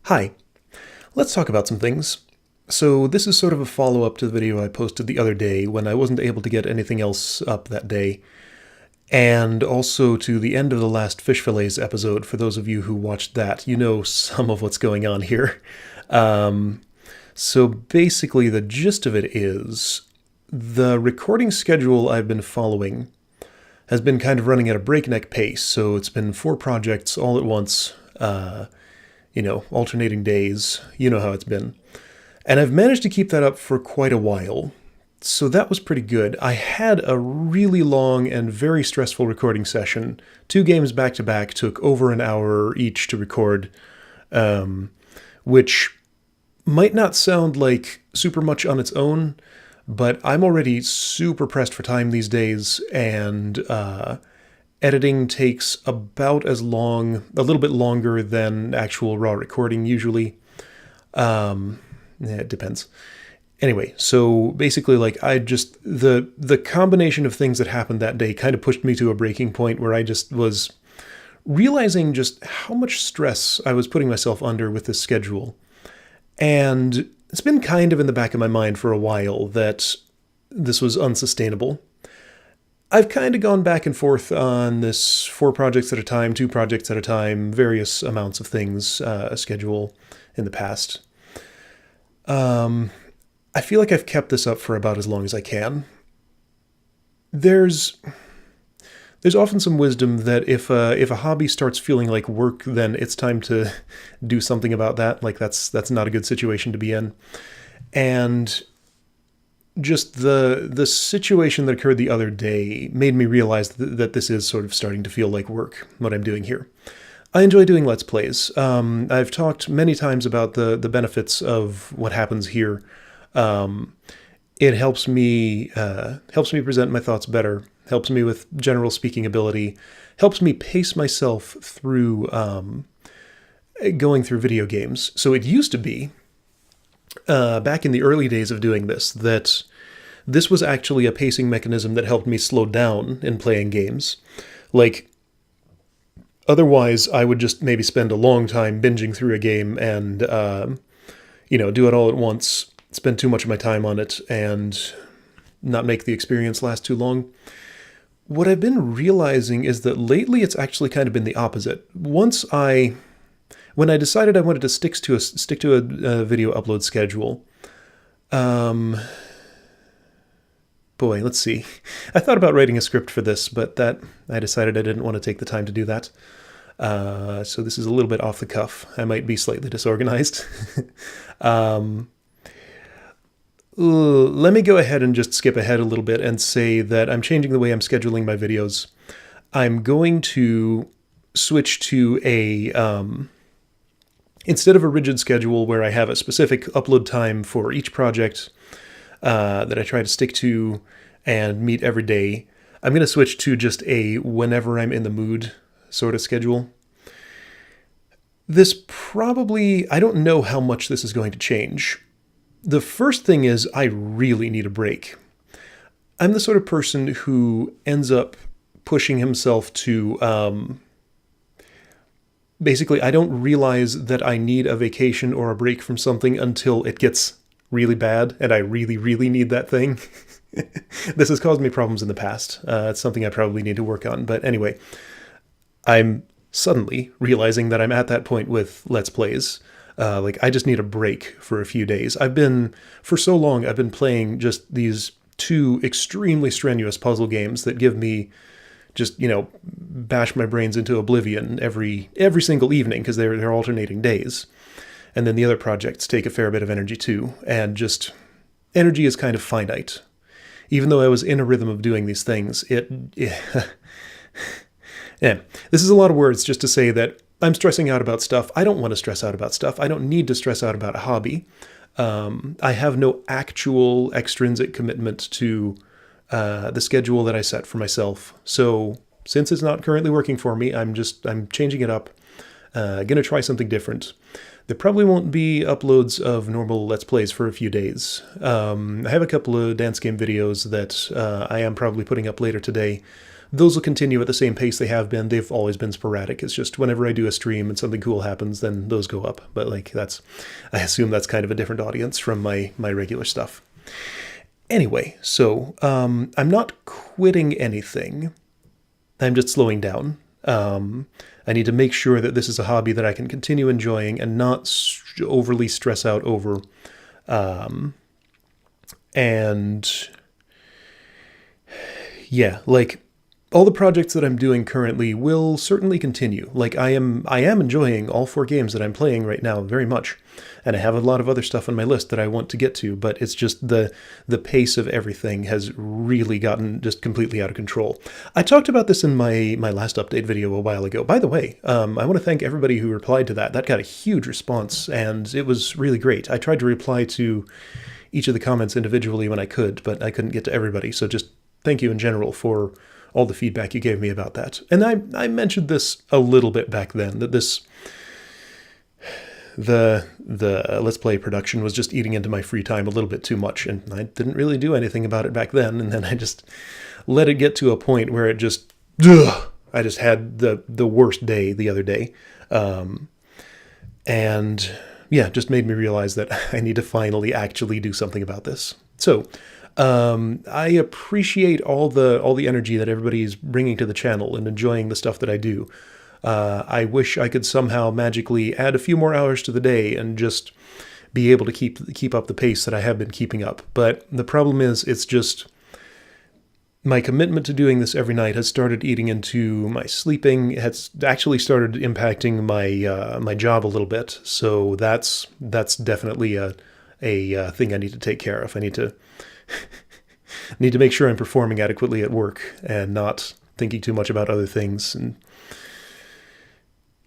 Hi, let's talk about some things. So this is sort of a follow-up to the video I posted the other day when I wasn't able to get anything else up that day, and also to the end of the last Fish Fillets episode. For those of you who watched that, you know some of what's going on here. Um, so basically the gist of it is the recording schedule I've been following has been kind of running at a breakneck pace, so it's been 4 projects all at once, alternating days. You know how it's been. And I've managed to keep that up for quite a while. So that was pretty good. I had a really long and very stressful recording session. 2 games back to back took over an hour each to record, which might not sound like super much on its own, but I'm already super pressed for time these days, and editing takes about as long, a little bit longer than actual raw recording usually. It depends. Anyway, so basically, the combination of things that happened that day kind of pushed me to a breaking point where I just was realizing just how much stress I was putting myself under with this schedule. And it's been kind of in the back of my mind for a while that this was unsustainable. I've kind of gone back and forth on this 4 projects at a time, 2 projects at a time, various amounts of things, schedule in the past. I feel like I've kept this up for about as long as I can. There's often some wisdom that if a hobby starts feeling like work, then it's time to do something about that. Like that's not a good situation to be in. And just the situation that occurred the other day made me realize that this is sort of starting to feel like work, what I'm doing here. I enjoy doing Let's Plays. I've talked many times about the benefits of what happens here. It helps me present my thoughts better, helps me with general speaking ability, helps me pace myself through going through video games. So it used to be, back in the early days of doing this, that this was actually a pacing mechanism that helped me slow down in playing games. Like, otherwise, I would just maybe spend a long time binging through a game and, do it all at once, spend too much of my time on it, and not make the experience last too long. What I've been realizing is that lately it's actually kind of been the opposite. When I decided I wanted to stick to a video upload schedule, let's see. I thought about writing a script for this, but I decided I didn't want to take the time to do that. So this is a little bit off the cuff. I might be slightly disorganized. Let me go ahead and just skip ahead a little bit and say that I'm changing the way I'm scheduling my videos. I'm going to switch to instead of a rigid schedule where I have a specific upload time for each project that I try to stick to and meet every day, I'm going to switch to just a whenever I'm in the mood sort of schedule. I don't know how much this is going to change. The first thing is I really need a break. I'm the sort of person who ends up pushing himself to, basically, I don't realize that I need a vacation or a break from something until it gets really bad, and I really, really need that thing. This has caused me problems in the past. It's something I probably need to work on. But anyway, I'm suddenly realizing that I'm at that point with Let's Plays. I just need a break for a few days. For so long, I've been playing just these 2 extremely strenuous puzzle games that give me just, bash my brains into oblivion every single evening because they're alternating days. And then the other projects take a fair bit of energy too. And just energy is kind of finite. Even though I was in a rhythm of doing these things, yeah. This is a lot of words just to say that I'm stressing out about stuff. I don't want to stress out about stuff. I don't need to stress out about a hobby. I have no actual extrinsic commitment to the schedule that I set for myself. So since it's not currently working for me, I'm changing it up. Gonna try something different. There probably won't be uploads of normal Let's Plays for a few days. I have a couple of dance game videos that I am probably putting up later today, those will continue at the same pace they have been. They've always been sporadic. It's just whenever I do a stream and something cool happens, then those go up. But like I assume that's kind of a different audience from my regular stuff. Anyway, so I'm not quitting anything. I'm just slowing down. I need to make sure that this is a hobby that I can continue enjoying and not overly stress out over. And yeah, like all the projects that I'm doing currently will certainly continue. Like I am enjoying all 4 games that I'm playing right now very much. And I have a lot of other stuff on my list that I want to get to, but it's just the pace of everything has really gotten just completely out of control. I talked about this in my last update video a while ago. By the way, I want to thank everybody who replied to that. That got a huge response, and it was really great. I tried to reply to each of the comments individually when I could, but I couldn't get to everybody. So just thank you in general for all the feedback you gave me about that. And I mentioned this a little bit back then, that the Let's Play production was just eating into my free time a little bit too much, and I didn't really do anything about it back then, and then I just let it get to a point where it just, I just had the worst day the other day. And yeah, just made me realize that I need to finally actually do something about this. So I appreciate all the energy that everybody's bringing to the channel and enjoying the stuff that I do. I wish I could somehow magically add a few more hours to the day and just be able to keep up the pace that I have been keeping up. But the problem is, it's just my commitment to doing this every night has started eating into my sleeping. It has actually started impacting my job a little bit. So that's definitely a thing I need to take care of. I need to make sure I'm performing adequately at work and not thinking too much about other things. And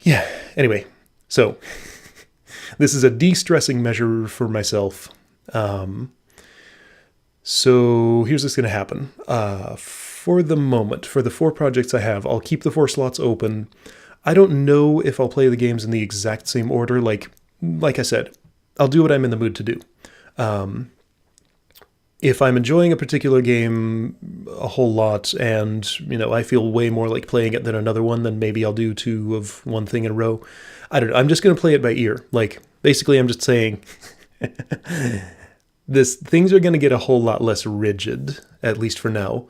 yeah, anyway, so this is a de-stressing measure for myself. So here's what's going to happen. For the moment, for the 4 projects I have, I'll keep the 4 slots open. I don't know if I'll play the games in the exact same order. Like I said, I'll do what I'm in the mood to do. If I'm enjoying a particular game a whole lot and, I feel way more like playing it than another one, then maybe I'll do 2 of one thing in a row. I don't know. I'm just going to play it by ear. Like, basically, I'm just saying things are going to get a whole lot less rigid, at least for now.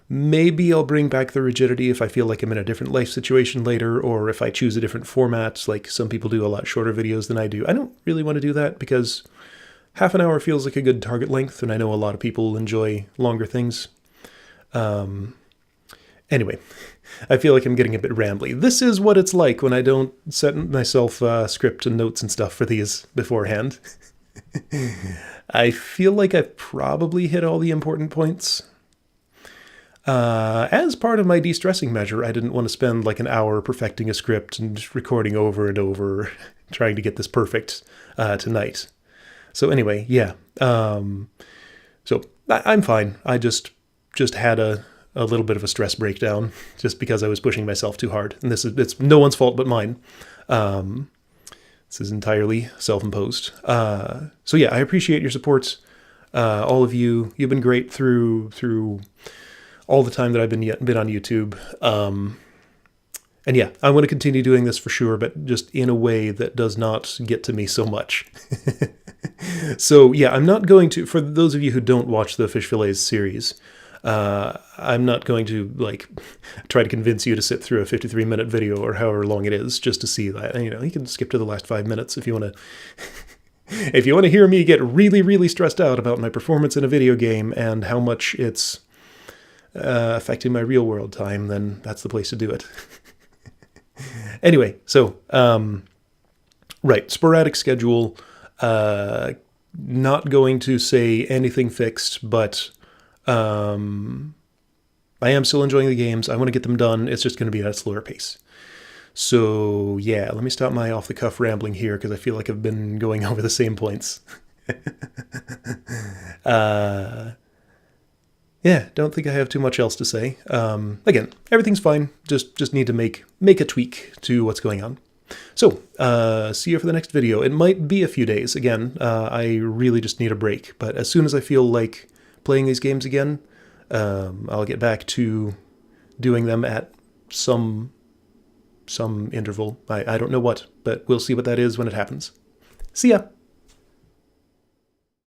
Maybe I'll bring back the rigidity if I feel like I'm in a different life situation later, or if I choose a different format, like some people do a lot shorter videos than I do. I don't really want to do that because half an hour feels like a good target length, and I know a lot of people enjoy longer things. Anyway, I feel like I'm getting a bit rambly. This is what it's like when I don't set myself script and notes and stuff for these beforehand. I feel like I've probably hit all the important points. As part of my de-stressing measure, I didn't want to spend like an hour perfecting a script and just recording over and over, trying to get this perfect tonight. So anyway, yeah. So I'm fine. I just had a little bit of a stress breakdown just because I was pushing myself too hard. And it's no one's fault but mine. This is entirely self-imposed. So yeah, I appreciate your support. All of you. You've been great through all the time that I've been on YouTube. And yeah, I want to continue doing this for sure, but just in a way that does not get to me so much. So yeah, I'm not going to, for those of you who don't watch the Fish Fillets series, I'm not going to like try to convince you to sit through a 53-minute video or however long it is just to see that. You can skip to the last 5 minutes if you want to. If you want to hear me get really, really stressed out about my performance in a video game and how much it's affecting my real world time, then that's the place to do it. Anyway, so right, sporadic schedule. Not going to say anything fixed, but I am still enjoying the games. I want to get them done. It's just going to be at a slower pace. So yeah, let me stop my off-the-cuff rambling here because I feel like I've been going over the same points. Yeah, don't think I have too much else to say. Again, everything's fine. Just need to make a tweak to what's going on. So, see you for the next video. It might be a few days. Again, I really just need a break. But as soon as I feel like playing these games again, I'll get back to doing them at some some interval. I don't know what, but we'll see what that is when it happens. See ya!